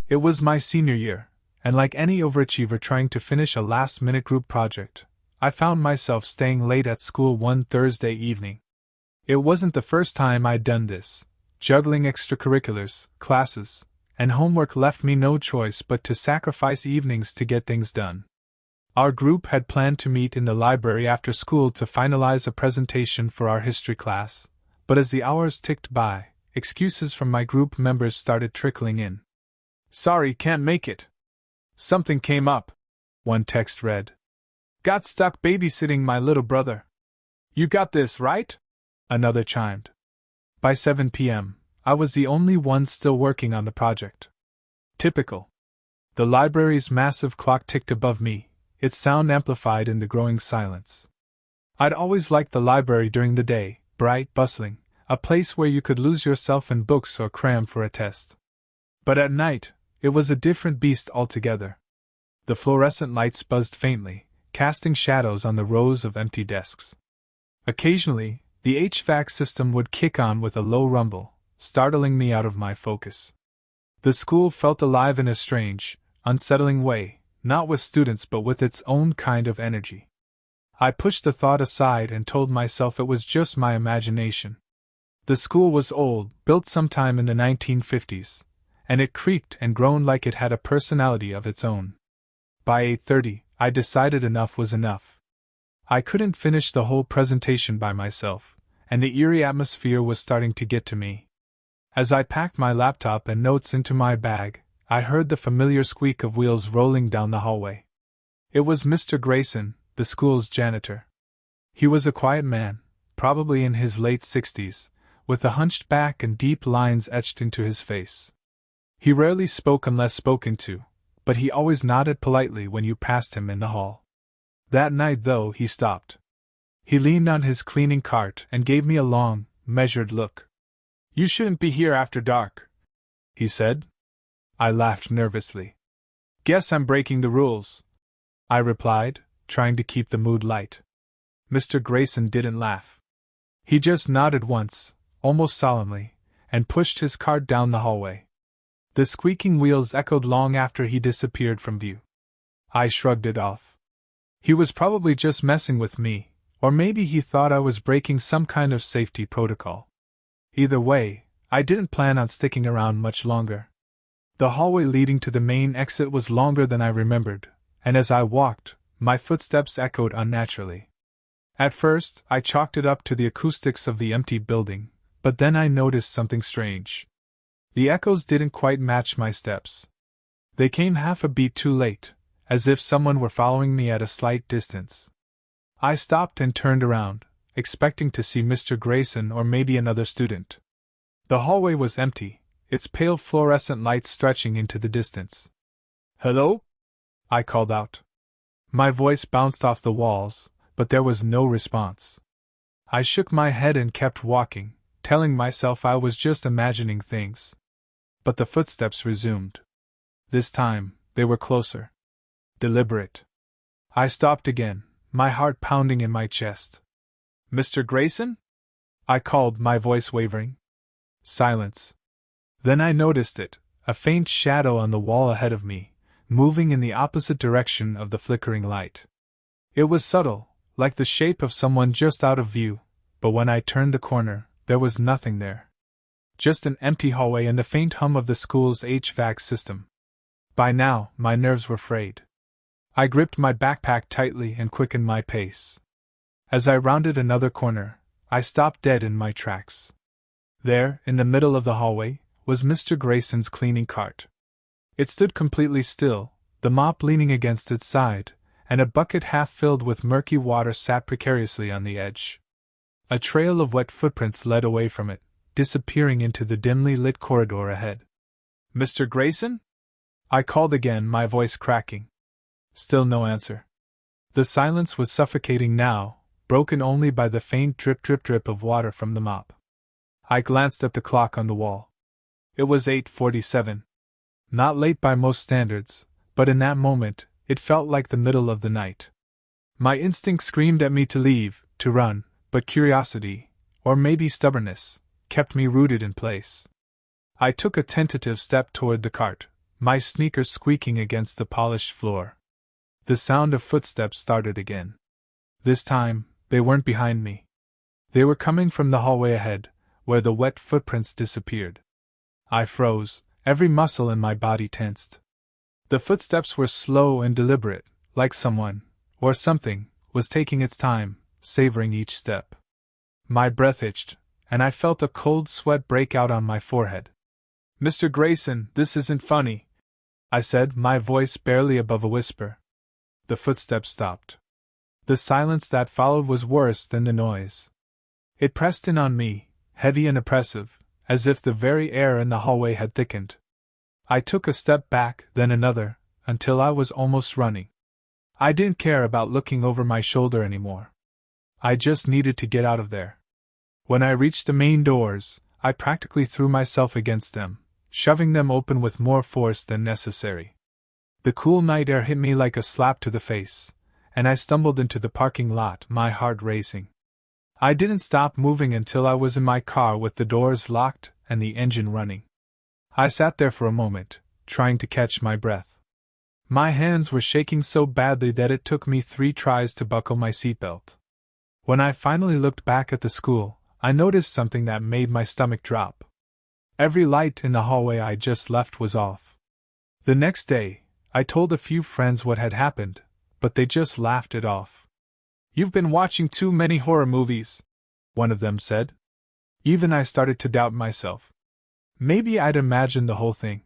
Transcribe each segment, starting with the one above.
It was my senior year, and like any overachiever trying to finish a last-minute group project, I found myself staying late at school one Thursday evening. It wasn't the first time I'd done this. Juggling extracurriculars, classes, and homework left me no choice but to sacrifice evenings to get things done. Our group had planned to meet in the library after school to finalize a presentation for our history class, but as the hours ticked by, excuses from my group members started trickling in. "Sorry, can't make it. Something came up," one text read. "Got stuck babysitting my little brother." "You got this, right?" another chimed. By 7 p.m., I was the only one still working on the project. Typical. The library's massive clock ticked above me, its sound amplified in the growing silence. I'd always liked the library during the day, bright, bustling, a place where you could lose yourself in books or cram for a test. But at night, it was a different beast altogether. The fluorescent lights buzzed faintly, casting shadows on the rows of empty desks. Occasionally, the HVAC system would kick on with a low rumble, startling me out of my focus. The school felt alive in a strange, unsettling way, not with students but with its own kind of energy. I pushed the thought aside and told myself it was just my imagination. The school was old, built sometime in the 1950s, and it creaked and groaned like it had a personality of its own. By 8:30, I decided enough was enough. I couldn't finish the whole presentation by myself, and the eerie atmosphere was starting to get to me. As I packed my laptop and notes into my bag, I heard the familiar squeak of wheels rolling down the hallway. It was Mr. Grayson, the school's janitor. He was a quiet man, probably in his late 60s, with a hunched back and deep lines etched into his face. He rarely spoke unless spoken to, but he always nodded politely when you passed him in the hall. That night, though, he stopped. He leaned on his cleaning cart and gave me a long, measured look. "You shouldn't be here after dark," he said. I laughed nervously. "Guess I'm breaking the rules," I replied, trying to keep the mood light. Mr. Grayson didn't laugh. He just nodded once, almost solemnly, and pushed his cart down the hallway. The squeaking wheels echoed long after he disappeared from view. I shrugged it off. He was probably just messing with me, or maybe he thought I was breaking some kind of safety protocol. Either way, I didn't plan on sticking around much longer. The hallway leading to the main exit was longer than I remembered, and as I walked, my footsteps echoed unnaturally. At first, I chalked it up to the acoustics of the empty building, but then I noticed something strange. The echoes didn't quite match my steps. They came half a beat too late, as if someone were following me at a slight distance. I stopped and turned around, expecting to see Mr. Grayson or maybe another student. The hallway was empty, its pale fluorescent lights stretching into the distance. "Hello?" I called out. My voice bounced off the walls, but there was no response. I shook my head and kept walking, telling myself I was just imagining things. But the footsteps resumed. This time, they were closer. Deliberate. I stopped again, my heart pounding in my chest. "Mr. Grayson?" I called, my voice wavering. Silence. Then I noticed it, a faint shadow on the wall ahead of me, moving in the opposite direction of the flickering light. It was subtle, like the shape of someone just out of view, but when I turned the corner, there was nothing there. Just an empty hallway and the faint hum of the school's HVAC system. By now, my nerves were frayed. I gripped my backpack tightly and quickened my pace. As I rounded another corner, I stopped dead in my tracks. There, in the middle of the hallway, was Mr. Grayson's cleaning cart. It stood completely still, the mop leaning against its side, and a bucket half filled with murky water sat precariously on the edge. A trail of wet footprints led away from it, disappearing into the dimly lit corridor ahead. "Mr. Grayson?" I called again, my voice cracking. Still no answer. The silence was suffocating now, broken only by the faint drip of water from the mop. I glanced at the clock on the wall. It was 8:47. Not late by most standards, but in that moment, it felt like the middle of the night. My instinct screamed at me to leave, to run, but curiosity, or maybe stubbornness, kept me rooted in place. I took a tentative step toward the cart, my sneakers squeaking against the polished floor. The sound of footsteps started again. This time, they weren't behind me. They were coming from the hallway ahead, where the wet footprints disappeared. I froze, every muscle in my body tensed. The footsteps were slow and deliberate, like someone, or something, was taking its time, savoring each step. My breath itched, and I felt a cold sweat break out on my forehead. "Mr. Grayson, this isn't funny," I said, my voice barely above a whisper. The footsteps stopped. The silence that followed was worse than the noise. It pressed in on me, heavy and oppressive, as if the very air in the hallway had thickened. I took a step back, then another, until I was almost running. I didn't care about looking over my shoulder anymore. I just needed to get out of there. When I reached the main doors, I practically threw myself against them, shoving them open with more force than necessary. The cool night air hit me like a slap to the face, and I stumbled into the parking lot, my heart racing. I didn't stop moving until I was in my car with the doors locked and the engine running. I sat there for a moment, trying to catch my breath. My hands were shaking so badly that it took me 3 tries to buckle my seatbelt. When I finally looked back at the school, I noticed something that made my stomach drop. Every light in the hallway I just left was off. The next day, I told a few friends what had happened, but they just laughed it off. "You've been watching too many horror movies," one of them said. Even I started to doubt myself. Maybe I'd imagined the whole thing.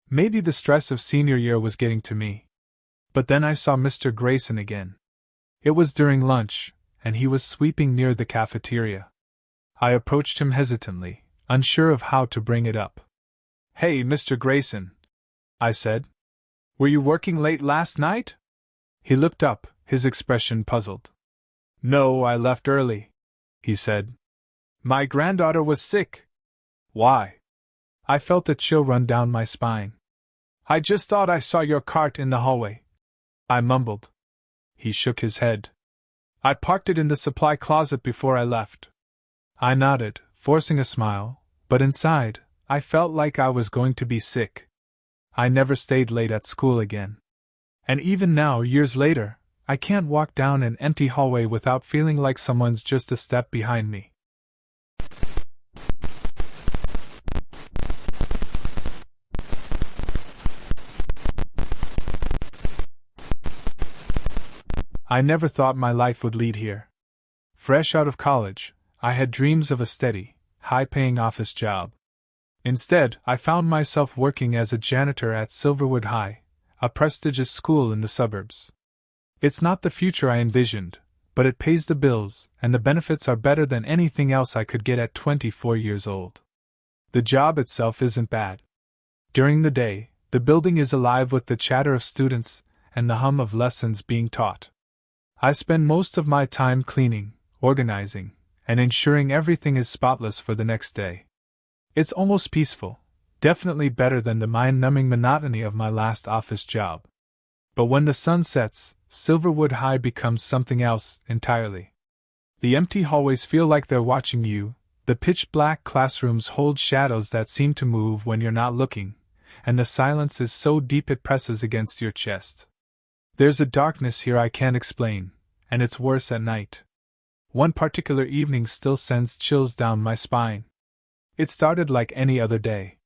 Maybe the stress of senior year was getting to me. But then I saw Mr. Grayson again. It was during lunch, and he was sweeping near the cafeteria. I approached him hesitantly, unsure of how to bring it up. "Hey, Mr. Grayson," I said. "Were you working late last night?" He looked up, his expression puzzled. "No, I left early," he said. "My granddaughter was sick." "Why?" I felt a chill run down my spine. "I just thought I saw your cart in the hallway," I mumbled. He shook his head. "I parked it in the supply closet before I left." I nodded, forcing a smile, but inside, I felt like I was going to be sick. I never stayed late at school again. And even now, years later, I can't walk down an empty hallway without feeling like someone's just a step behind me. I never thought my life would lead here. Fresh out of college, I had dreams of a steady, high-paying office job. Instead, I found myself working as a janitor at Silverwood High, a prestigious school in the suburbs. It's not the future I envisioned, but it pays the bills, and the benefits are better than anything else I could get at 24 years old. The job itself isn't bad. During the day, the building is alive with the chatter of students and the hum of lessons being taught. I spend most of my time cleaning, organizing, and ensuring everything is spotless for the next day. It's almost peaceful, definitely better than the mind-numbing monotony of my last office job. But when the sun sets, Silverwood High becomes something else entirely. The empty hallways feel like they're watching you, the pitch-black classrooms hold shadows that seem to move when you're not looking, and the silence is so deep it presses against your chest. There's a darkness here I can't explain, and it's worse at night. One particular evening still sends chills down my spine. It started like any other day.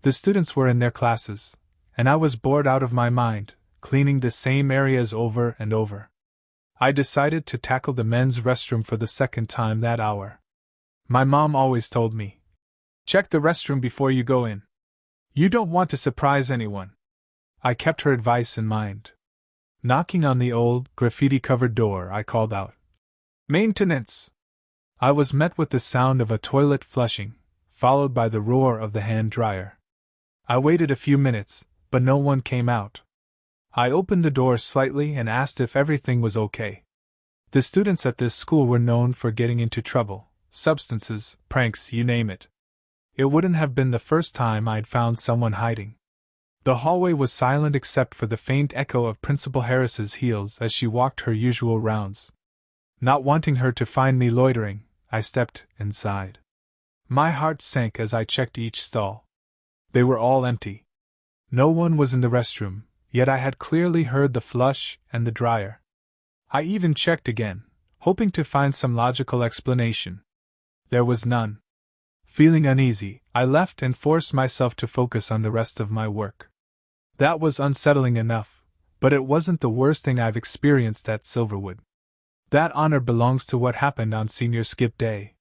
The students were in their classes, and I was bored out of my mind, cleaning the same areas over and over. I decided to tackle the men's restroom for the second time that hour. My mom always told me, "Check the restroom before you go in. You don't want to surprise anyone." I kept her advice in mind. Knocking on the old, graffiti-covered door, I called out, "Maintenance!" I was met with the sound of a toilet flushing, followed by the roar of the hand dryer. I waited a few minutes, but no one came out. I opened the door slightly and asked if everything was okay. The students at this school were known for getting into trouble, substances, pranks, you name it. It wouldn't have been the first time I'd found someone hiding. The hallway was silent except for the faint echo of Principal Harris's heels as she walked her usual rounds. Not wanting her to find me loitering, I stepped inside. My heart sank as I checked each stall. They were all empty. No one was in the restroom, yet I had clearly heard the flush and the dryer. I even checked again, hoping to find some logical explanation. There was none. Feeling uneasy, I left and forced myself to focus on the rest of my work. That was unsettling enough, but it wasn't the worst thing I've experienced at Silverwood. That honor belongs to what happened on senior skip day.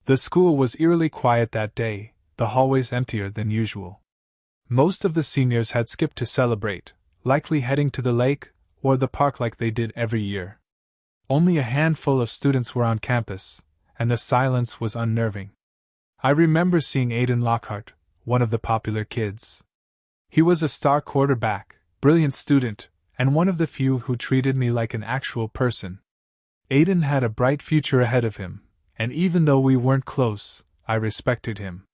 The school was eerily quiet that day, the hallways emptier than usual. Most of the seniors had skipped to celebrate, likely heading to the lake or the park like they did every year. Only a handful of students were on campus, and the silence was unnerving. I remember seeing Aiden Lockhart, one of the popular kids. He was a star quarterback, brilliant student, and one of the few who treated me like an actual person. Aiden had a bright future ahead of him, and even though we weren't close, I respected him.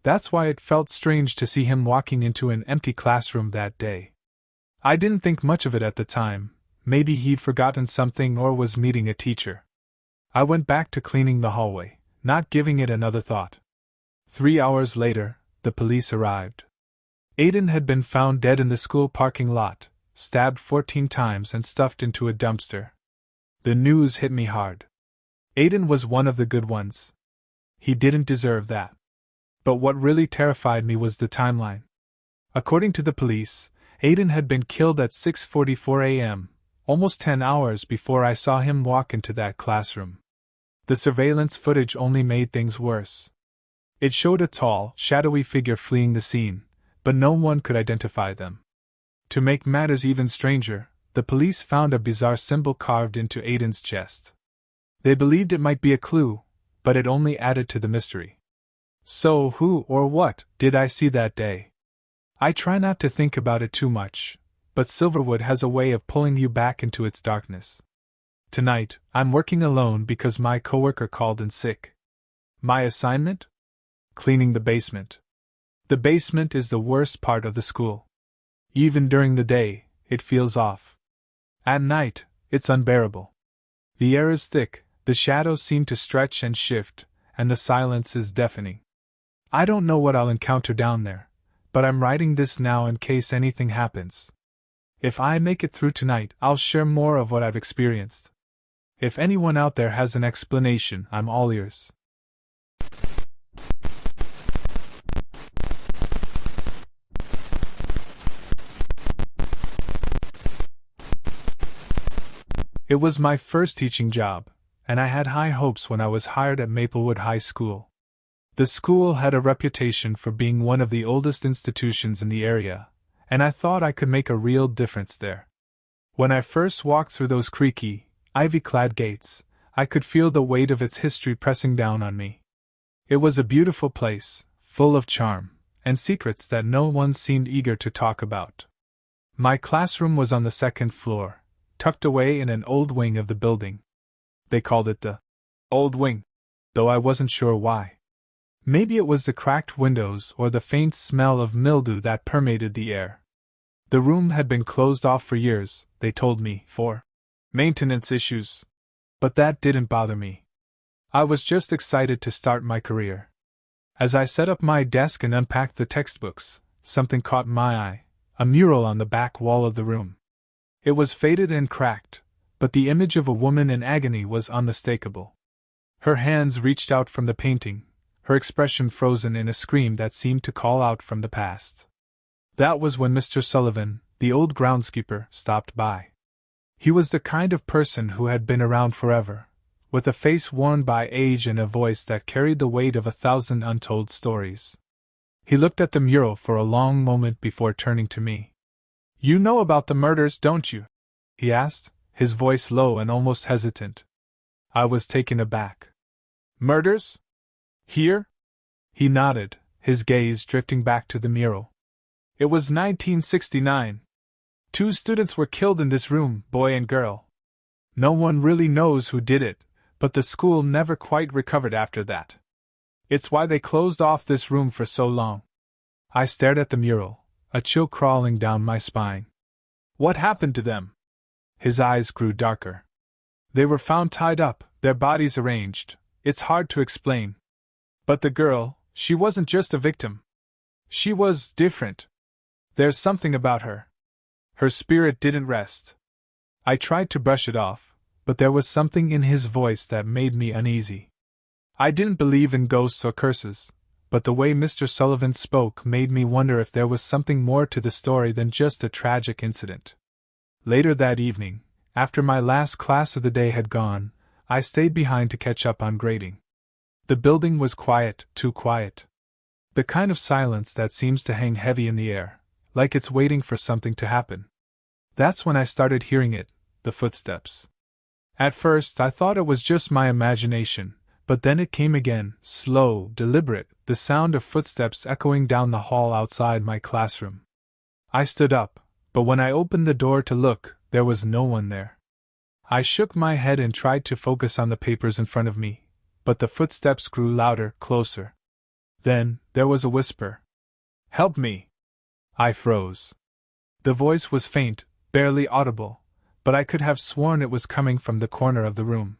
That's why it felt strange to see him walking into an empty classroom that day. I didn't think much of it at the time. Maybe he'd forgotten something or was meeting a teacher. I went back to cleaning the hallway, not giving it another thought. 3 hours later, the police arrived. Aiden had been found dead in the school parking lot, stabbed 14 times and stuffed into a dumpster. The news hit me hard. Aiden was one of the good ones. He didn't deserve that. But what really terrified me was the timeline. According to the police, Aiden had been killed at 6:44 a.m., almost 10 hours before I saw him walk into that classroom. The surveillance footage only made things worse. It showed a tall, shadowy figure fleeing the scene, but no one could identify them. To make matters even stranger, the police found a bizarre symbol carved into Aiden's chest. They believed it might be a clue, but it only added to the mystery. So who or what did I see that day? I try not to think about it too much, but Silverwood has a way of pulling you back into its darkness. Tonight, I'm working alone because my coworker called in sick. My assignment? Cleaning the basement. The basement is the worst part of the school. Even during the day, it feels off. At night, it's unbearable. The air is thick, the shadows seem to stretch and shift, and the silence is deafening. I don't know what I'll encounter down there, but I'm writing this now in case anything happens. If I make it through tonight, I'll share more of what I've experienced. If anyone out there has an explanation, I'm all ears. It was my first teaching job, and I had high hopes when I was hired at Maplewood High School. The school had a reputation for being one of the oldest institutions in the area, and I thought I could make a real difference there. When I first walked through those creaky, ivy-clad gates, I could feel the weight of its history pressing down on me. It was a beautiful place, full of charm, and secrets that no one seemed eager to talk about. My classroom was on the second floor, tucked away in an old wing of the building. They called it the old wing, though I wasn't sure why. Maybe it was the cracked windows or the faint smell of mildew that permeated the air. The room had been closed off for years, they told me, for maintenance issues. But that didn't bother me. I was just excited to start my career. As I set up my desk and unpacked the textbooks, something caught my eye, a mural on the back wall of the room. It was faded and cracked, but the image of a woman in agony was unmistakable. Her hands reached out from the painting, her expression frozen in a scream that seemed to call out from the past. That was when Mr. Sullivan, the old groundskeeper, stopped by. He was the kind of person who had been around forever, with a face worn by age and a voice that carried the weight of 1,000 untold stories. He looked at the mural for a long moment before turning to me. "You know about the murders, don't you?" he asked, his voice low and almost hesitant. I was taken aback. "Murders? Here?" He nodded, his gaze drifting back to the mural. "It was 1969. 2 students were killed in this room, boy and girl. No one really knows who did it, but the school never quite recovered after that. It's why they closed off this room for so long." I stared at the mural, a chill crawling down my spine. "What happened to them?" His eyes grew darker. "They were found tied up, their bodies arranged. It's hard to explain. But the girl, she wasn't just a victim. She was different. There's something about her. Her spirit didn't rest. I tried to brush it off, but there was something in his voice that made me uneasy. I didn't believe in ghosts or curses, but the way Mr. Sullivan spoke made me wonder if there was something more to the story than just a tragic incident. Later that evening, after my last class of the day had gone, I stayed behind to catch up on grading. The building was quiet, too quiet. The kind of silence that seems to hang heavy in the air, like it's waiting for something to happen. That's when I started hearing it, the footsteps. At first I thought it was just my imagination, but then it came again, slow, deliberate, the sound of footsteps echoing down the hall outside my classroom. I stood up, but when I opened the door to look, there was no one there. I shook my head and tried to focus on the papers in front of me, but the footsteps grew louder, closer. Then, there was a whisper. "Help me!" I froze. The voice was faint, barely audible, but I could have sworn it was coming from the corner of the room.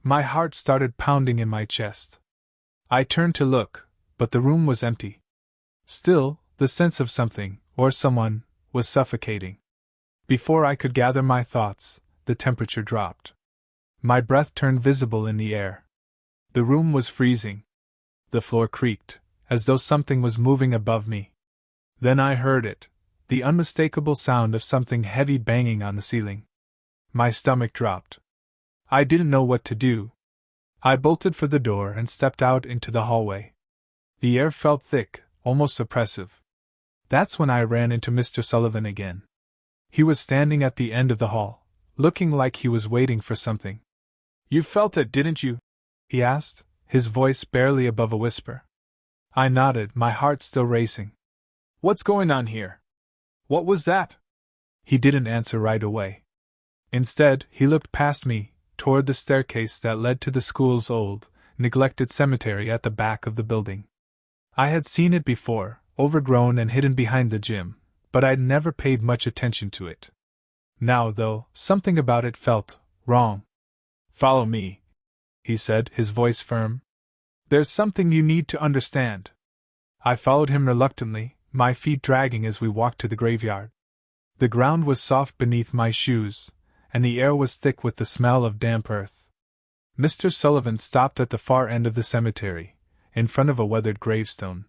My heart started pounding in my chest. I turned to look, but the room was empty. Still, the sense of something, or someone, was suffocating. Before I could gather my thoughts, the temperature dropped. My breath turned visible in the air. The room was freezing. The floor creaked, as though something was moving above me. Then I heard it, the unmistakable sound of something heavy banging on the ceiling. My stomach dropped. I didn't know what to do. I bolted for the door and stepped out into the hallway. The air felt thick, almost oppressive. That's when I ran into Mr. Sullivan again. He was standing at the end of the hall, looking like he was waiting for something. "You felt it, didn't you?" he asked, his voice barely above a whisper. I nodded, my heart still racing. "What's going on here? What was that?" He didn't answer right away. Instead, he looked past me, toward the staircase that led to the school's old, neglected cemetery at the back of the building. I had seen it before, overgrown and hidden behind the gym, but I'd never paid much attention to it. Now, though, something about it felt wrong. "Follow me," he said, his voice firm. "There's something you need to understand." I followed him reluctantly, my feet dragging as we walked to the graveyard. The ground was soft beneath my shoes, and the air was thick with the smell of damp earth. Mr. Sullivan stopped at the far end of the cemetery, in front of a weathered gravestone.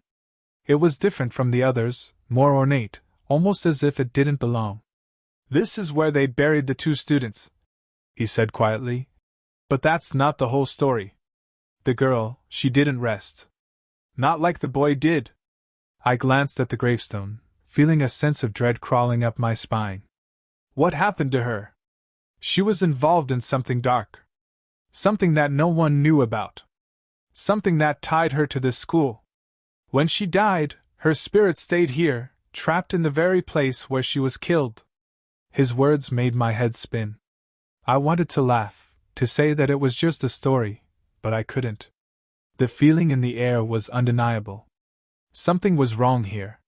It was different from the others, more ornate, almost as if it didn't belong. "This is where they buried the 2 students," he said quietly. "But that's not the whole story. The girl, she didn't rest. Not like the boy did." I glanced at the gravestone, feeling a sense of dread crawling up my spine. What happened to her? She was involved in something dark. Something that no one knew about. Something that tied her to this school. When she died, her spirit stayed here, trapped in the very place where she was killed. His words made my head spin. I wanted to laugh, to say that it was just a story, but I couldn't. The feeling in the air was undeniable. Something was wrong here.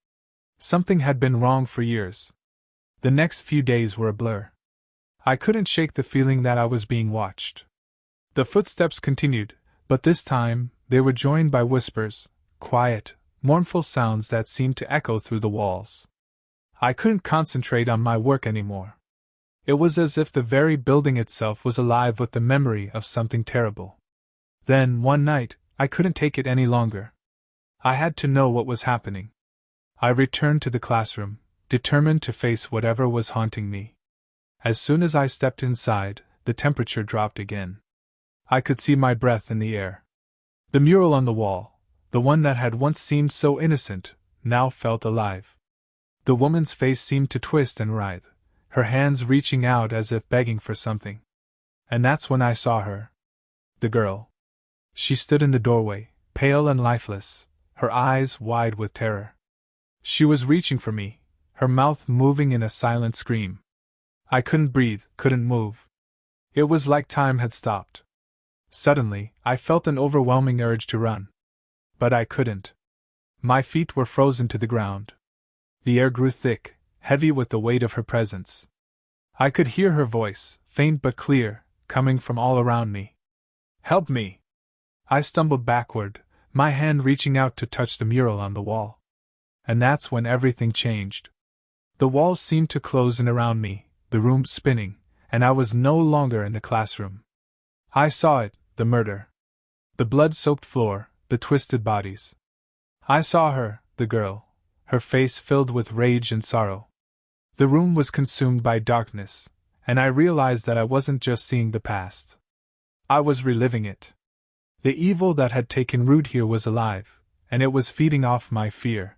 Something had been wrong for years. The next few days were a blur. I couldn't shake the feeling that I was being watched. The footsteps continued, but this time, they were joined by whispers, quiet, mournful sounds that seemed to echo through the walls. I couldn't concentrate on my work anymore. It was as if the very building itself was alive with the memory of something terrible. Then, one night, I couldn't take it any longer. I had to know what was happening. I returned to the classroom, determined to face whatever was haunting me. As soon as I stepped inside, the temperature dropped again. I could see my breath in the air. The mural on the wall, the one that had once seemed so innocent, now felt alive. The woman's face seemed to twist and writhe, her hands reaching out as if begging for something. And that's when I saw her. The girl. She stood in the doorway, pale and lifeless, her eyes wide with terror. She was reaching for me, her mouth moving in a silent scream. I couldn't breathe, couldn't move. It was like time had stopped. Suddenly, I felt an overwhelming urge to run. But I couldn't. My feet were frozen to the ground. The air grew thick, heavy with the weight of her presence. I could hear her voice, faint but clear, coming from all around me. "Help me!" I stumbled backward, my hand reaching out to touch the mural on the wall. And that's when everything changed. The walls seemed to close in around me, the room spinning, and I was no longer in the classroom. I saw it, the murder. The blood-soaked floor, the twisted bodies. I saw her, the girl, her face filled with rage and sorrow. The room was consumed by darkness, and I realized that I wasn't just seeing the past. I was reliving it. The evil that had taken root here was alive, and it was feeding off my fear.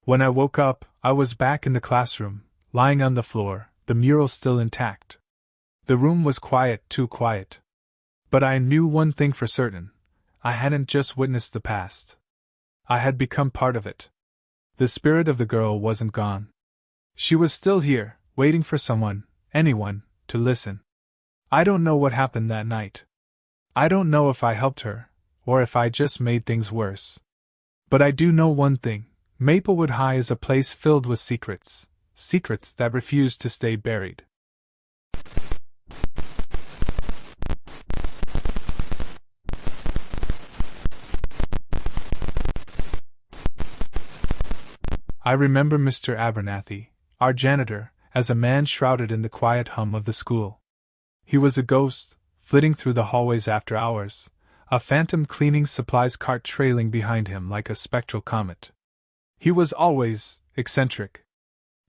When I woke up, I was back in the classroom, lying on the floor, the mural still intact. The room was quiet, too quiet. But I knew one thing for certain. I hadn't just witnessed the past. I had become part of it. The spirit of the girl wasn't gone. She was still here, waiting for someone, anyone, to listen. I don't know what happened that night. I don't know if I helped her, or if I just made things worse. But I do know one thing. Maplewood High is a place filled with secrets, secrets that refuse to stay buried. I remember Mr. Abernathy, our janitor, as a man shrouded in the quiet hum of the school. He was a ghost, flitting through the hallways after hours, a phantom cleaning supplies cart trailing behind him like a spectral comet. He was always eccentric.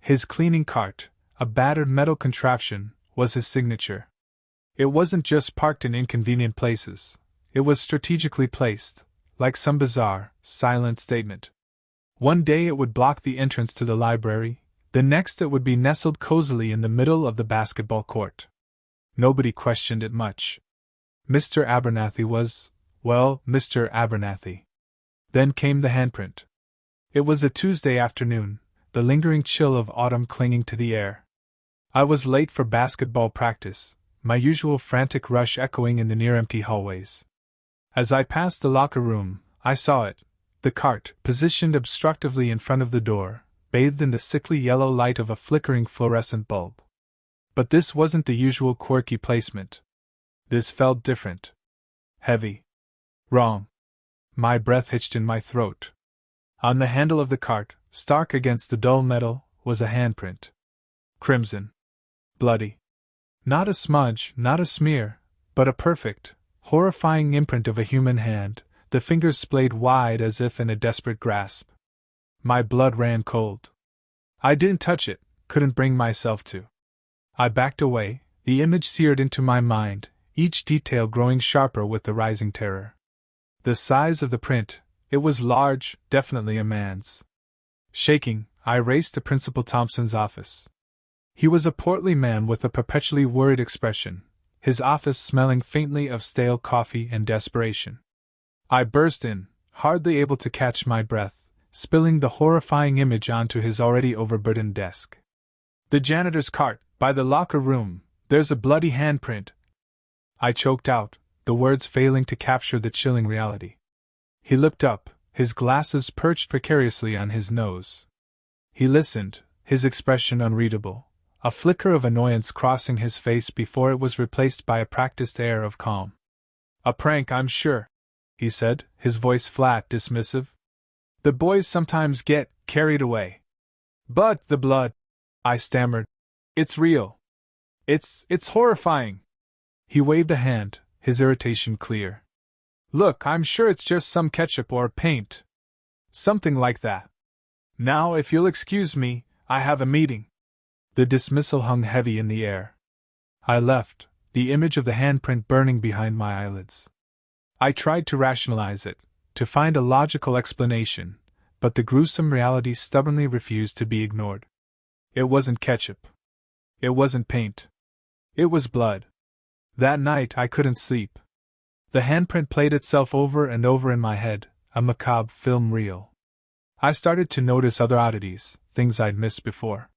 His cleaning cart, a battered metal contraption, was his signature. It wasn't just parked in inconvenient places, it was strategically placed, like some bizarre, silent statement. One day it would block the entrance to the library, the next it would be nestled cozily in the middle of the basketball court. Nobody questioned it much. Mr. Abernathy was, well, Mr. Abernathy. Then came the handprint. It was a Tuesday afternoon, the lingering chill of autumn clinging to the air. I was late for basketball practice, my usual frantic rush echoing in the near-empty hallways. As I passed the locker room, I saw it, the cart, positioned obstructively in front of the door, bathed in the sickly yellow light of a flickering fluorescent bulb. But this wasn't the usual quirky placement. This felt different. Heavy. Wrong. My breath hitched in my throat. On the handle of the cart, stark against the dull metal, was a handprint. Crimson. Bloody. Not a smudge, not a smear, but a perfect, horrifying imprint of a human hand, the fingers splayed wide as if in a desperate grasp. My blood ran cold. I didn't touch it, couldn't bring myself to. I backed away, the image seared into my mind, each detail growing sharper with the rising terror. The size of the print, it was large, definitely a man's. Shaking, I raced to Principal Thompson's office. He was a portly man with a perpetually worried expression, his office smelling faintly of stale coffee and desperation. I burst in, hardly able to catch my breath, spilling the horrifying image onto his already overburdened desk. "The janitor's cart, by the locker room, there's a bloody handprint," I choked out, the words failing to capture the chilling reality. He looked up, his glasses perched precariously on his nose. He listened, his expression unreadable, a flicker of annoyance crossing his face before it was replaced by a practiced air of calm. "A prank, I'm sure," he said, his voice flat, dismissive. "The boys sometimes get carried away." "But the blood," I stammered. "It's real. It's horrifying." He waved a hand, his irritation clear. "Look, I'm sure it's just some ketchup or paint. Something like that. Now, if you'll excuse me, I have a meeting." The dismissal hung heavy in the air. I left, the image of the handprint burning behind my eyelids. I tried to rationalize it, to find a logical explanation, but the gruesome reality stubbornly refused to be ignored. It wasn't ketchup. It wasn't paint. It was blood. That night I couldn't sleep. The handprint played itself over and over in my head, a macabre film reel. I started to notice other oddities, things I'd missed before.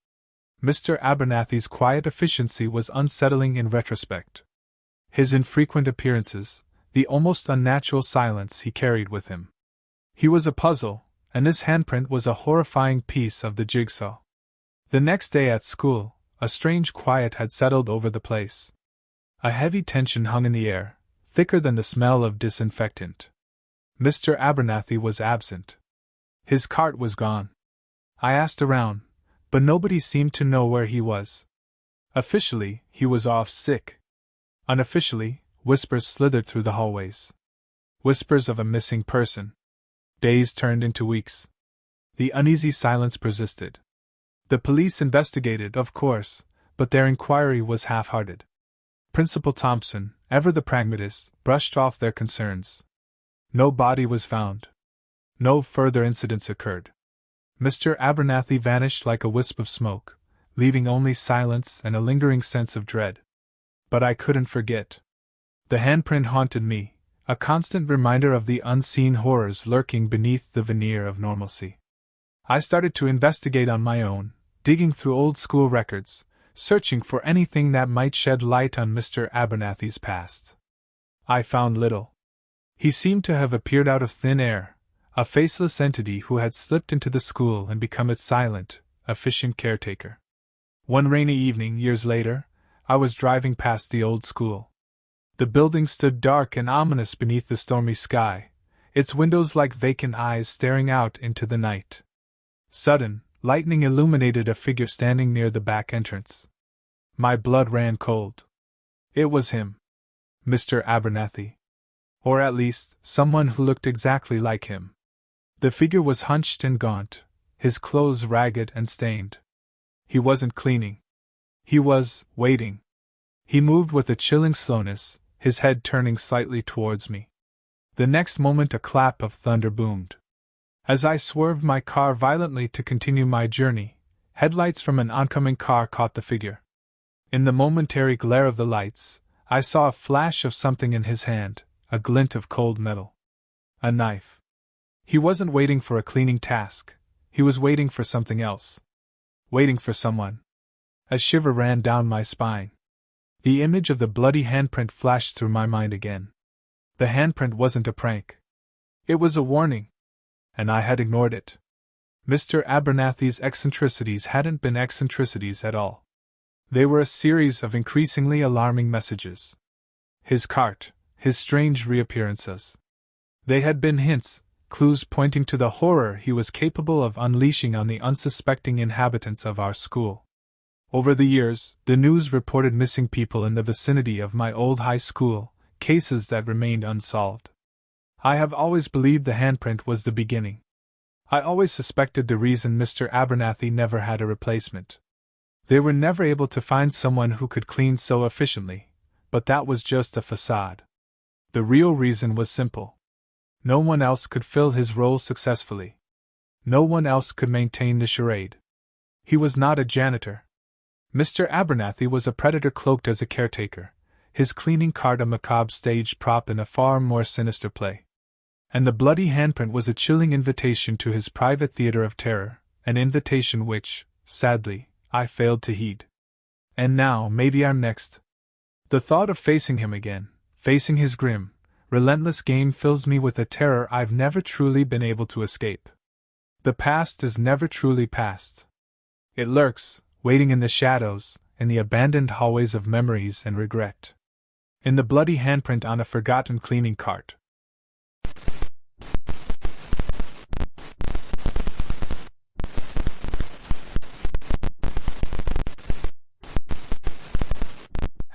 Mr. Abernathy's quiet efficiency was unsettling in retrospect. His infrequent appearances, the almost unnatural silence he carried with him. He was a puzzle, and this handprint was a horrifying piece of the jigsaw. The next day at school, a strange quiet had settled over the place. A heavy tension hung in the air, thicker than the smell of disinfectant. Mr. Abernathy was absent. His cart was gone. I asked around, but nobody seemed to know where he was. Officially, he was off sick. Unofficially, whispers slithered through the hallways. Whispers of a missing person. Days turned into weeks. The uneasy silence persisted. The police investigated, of course, but their inquiry was half-hearted. Principal Thompson, ever the pragmatist, brushed off their concerns. No body was found. No further incidents occurred. Mr. Abernathy vanished like a wisp of smoke, leaving only silence and a lingering sense of dread. But I couldn't forget. The handprint haunted me, a constant reminder of the unseen horrors lurking beneath the veneer of normalcy. I started to investigate on my own, digging through old school records, searching for anything that might shed light on Mr. Abernathy's past. I found little. He seemed to have appeared out of thin air, a faceless entity who had slipped into the school and become its silent, efficient caretaker. One rainy evening, years later, I was driving past the old school. The building stood dark and ominous beneath the stormy sky, its windows like vacant eyes staring out into the night. Sudden, lightning illuminated a figure standing near the back entrance. My blood ran cold. It was him. Mr. Abernathy. Or at least, someone who looked exactly like him. The figure was hunched and gaunt, his clothes ragged and stained. He wasn't cleaning. He was waiting. He moved with a chilling slowness, his head turning slightly towards me. The next moment a clap of thunder boomed. As I swerved my car violently to continue my journey, headlights from an oncoming car caught the figure. In the momentary glare of the lights, I saw a flash of something in his hand, a glint of cold metal. A knife. He wasn't waiting for a cleaning task, he was waiting for something else. Waiting for someone. A shiver ran down my spine. The image of the bloody handprint flashed through my mind again. The handprint wasn't a prank. It was a warning. And I had ignored it. Mr. Abernathy's eccentricities hadn't been eccentricities at all. They were a series of increasingly alarming messages. His cart, his strange reappearances. They had been hints, clues pointing to the horror he was capable of unleashing on the unsuspecting inhabitants of our school. Over the years, the news reported missing people in the vicinity of my old high school, cases that remained unsolved. I have always believed the handprint was the beginning. I always suspected the reason Mr. Abernathy never had a replacement. They were never able to find someone who could clean so efficiently, but that was just a facade. The real reason was simple. No one else could fill his role successfully. No one else could maintain the charade. He was not a janitor. Mr. Abernathy was a predator cloaked as a caretaker, his cleaning cart a macabre stage prop in a far more sinister play. And the bloody handprint was a chilling invitation to his private theater of terror, an invitation which, sadly, I failed to heed. And now, maybe I'm next. The thought of facing him again, facing his grim, relentless game fills me with a terror I've never truly been able to escape. The past is never truly past. It lurks, waiting in the shadows, in the abandoned hallways of memories and regret. In the bloody handprint on a forgotten cleaning cart.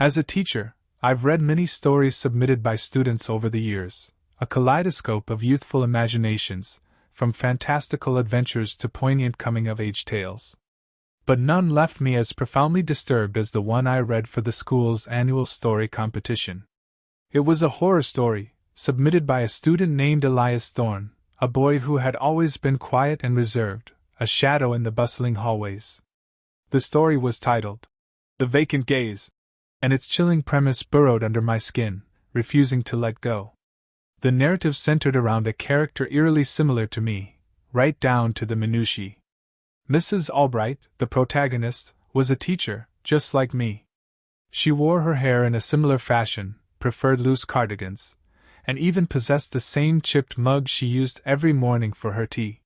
As a teacher, I've read many stories submitted by students over the years, a kaleidoscope of youthful imaginations, from fantastical adventures to poignant coming-of-age tales. But none left me as profoundly disturbed as the one I read for the school's annual story competition. It was a horror story, submitted by a student named Elias Thorne, a boy who had always been quiet and reserved, a shadow in the bustling hallways. The story was titled, The Vacant Gaze, and its chilling premise burrowed under my skin, refusing to let go. The narrative centered around a character eerily similar to me, right down to the minutiae. Mrs. Albright, the protagonist, was a teacher, just like me. She wore her hair in a similar fashion, preferred loose cardigans, and even possessed the same chipped mug she used every morning for her tea.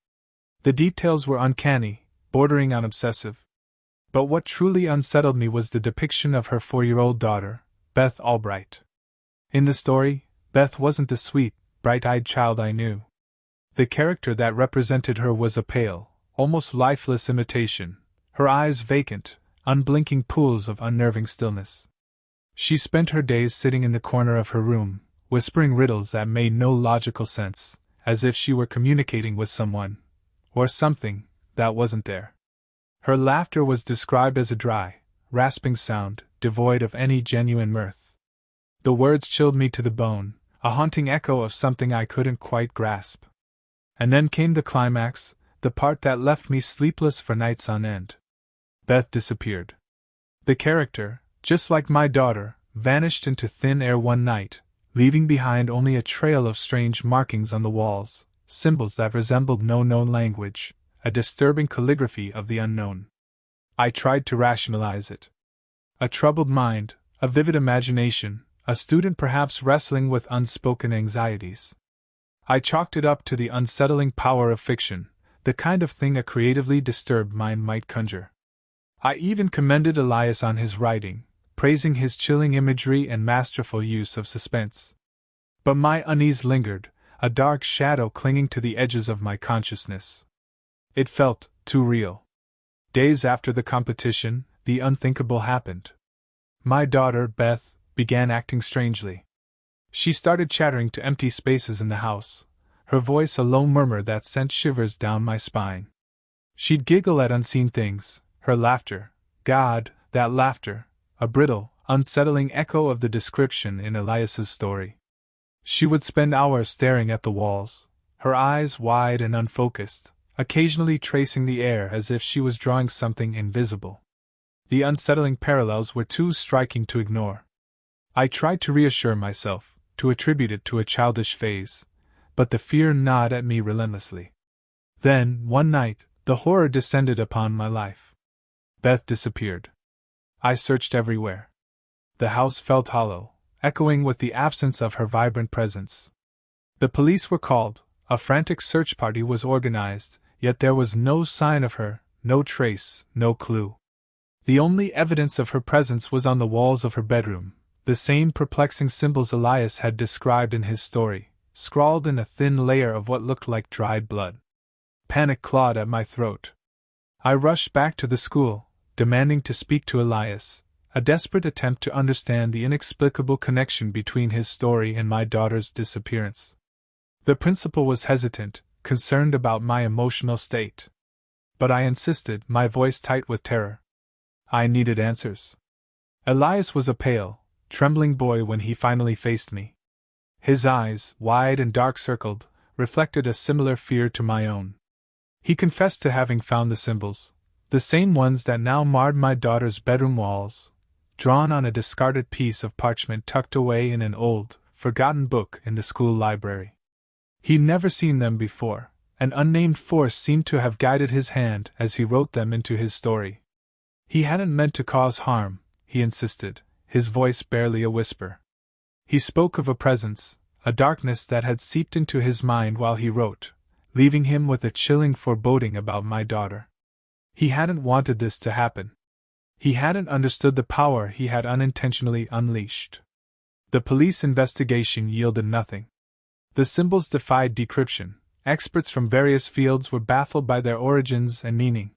The details were uncanny, bordering on obsessive. But what truly unsettled me was the depiction of her 4-year-old daughter, Beth Albright. In the story, Beth wasn't the sweet, bright-eyed child I knew. The character that represented her was a pale, almost lifeless imitation, her eyes vacant, unblinking pools of unnerving stillness. She spent her days sitting in the corner of her room, whispering riddles that made no logical sense, as if she were communicating with someone, or something, that wasn't there. Her laughter was described as a dry, rasping sound, devoid of any genuine mirth. The words chilled me to the bone, a haunting echo of something I couldn't quite grasp. And then came the climax, the part that left me sleepless for nights on end. Beth disappeared. The character, just like my daughter, vanished into thin air one night, leaving behind only a trail of strange markings on the walls, symbols that resembled no known language, a disturbing calligraphy of the unknown. I tried to rationalize it. A troubled mind, a vivid imagination, a student perhaps wrestling with unspoken anxieties. I chalked it up to the unsettling power of fiction, the kind of thing a creatively disturbed mind might conjure. I even commended Elias on his writing, praising his chilling imagery and masterful use of suspense. But my unease lingered, a dark shadow clinging to the edges of my consciousness. It felt too real. Days after the competition, the unthinkable happened. My daughter, Beth, began acting strangely. She started chattering to empty spaces in the house, her voice a low murmur that sent shivers down my spine. She'd giggle at unseen things, her laughter, God, that laughter, a brittle, unsettling echo of the description in Elias's story. She would spend hours staring at the walls, her eyes wide and unfocused, occasionally tracing the air as if she was drawing something invisible. The unsettling parallels were too striking to ignore. I tried to reassure myself, to attribute it to a childish phase, but the fear gnawed at me relentlessly. Then, one night, the horror descended upon my life. Beth disappeared. I searched everywhere. The house felt hollow, echoing with the absence of her vibrant presence. The police were called, a frantic search party was organized, yet there was no sign of her, no trace, no clue. The only evidence of her presence was on the walls of her bedroom, the same perplexing symbols Elias had described in his story, scrawled in a thin layer of what looked like dried blood. Panic clawed at my throat. I rushed back to the school, demanding to speak to Elias, a desperate attempt to understand the inexplicable connection between his story and my daughter's disappearance. The principal was hesitant, concerned about my emotional state. But I insisted, my voice tight with terror. I needed answers. Elias was a pale, trembling boy when he finally faced me. His eyes, wide and dark-circled, reflected a similar fear to my own. He confessed to having found the symbols, the same ones that now marred my daughter's bedroom walls, drawn on a discarded piece of parchment tucked away in an old, forgotten book in the school library. He'd never seen them before. An unnamed force seemed to have guided his hand as he wrote them into his story. He hadn't meant to cause harm, he insisted, his voice barely a whisper. He spoke of a presence, a darkness that had seeped into his mind while he wrote, leaving him with a chilling foreboding about my daughter. He hadn't wanted this to happen. He hadn't understood the power he had unintentionally unleashed. The police investigation yielded nothing. The symbols defied decryption. Experts from various fields were baffled by their origins and meaning.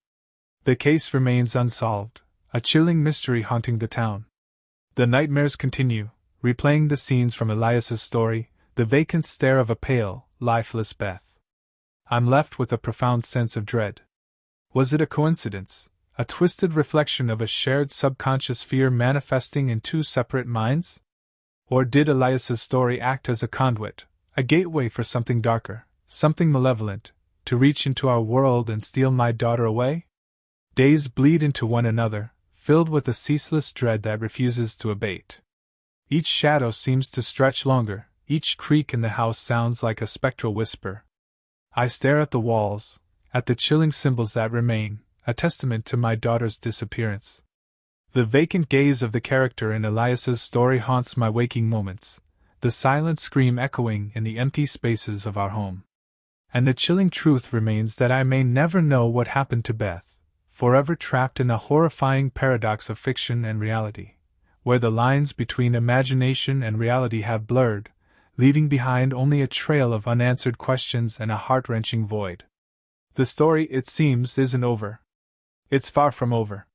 The case remains unsolved, a chilling mystery haunting the town. The nightmares continue, replaying the scenes from Elias's story, the vacant stare of a pale, lifeless Beth. I'm left with a profound sense of dread. Was it a coincidence, a twisted reflection of a shared subconscious fear manifesting in two separate minds? Or did Elias's story act as a conduit, a gateway for something darker, something malevolent, to reach into our world and steal my daughter away? Days bleed into one another, filled with a ceaseless dread that refuses to abate. Each shadow seems to stretch longer, each creak in the house sounds like a spectral whisper. I stare at the walls, at the chilling symbols that remain, a testament to my daughter's disappearance. The vacant gaze of the character in Elias's story haunts my waking moments, the silent scream echoing in the empty spaces of our home. And the chilling truth remains that I may never know what happened to Beth, forever trapped in a horrifying paradox of fiction and reality, where the lines between imagination and reality have blurred, leaving behind only a trail of unanswered questions and a heart-wrenching void. The story, it seems, isn't over. It's far from over.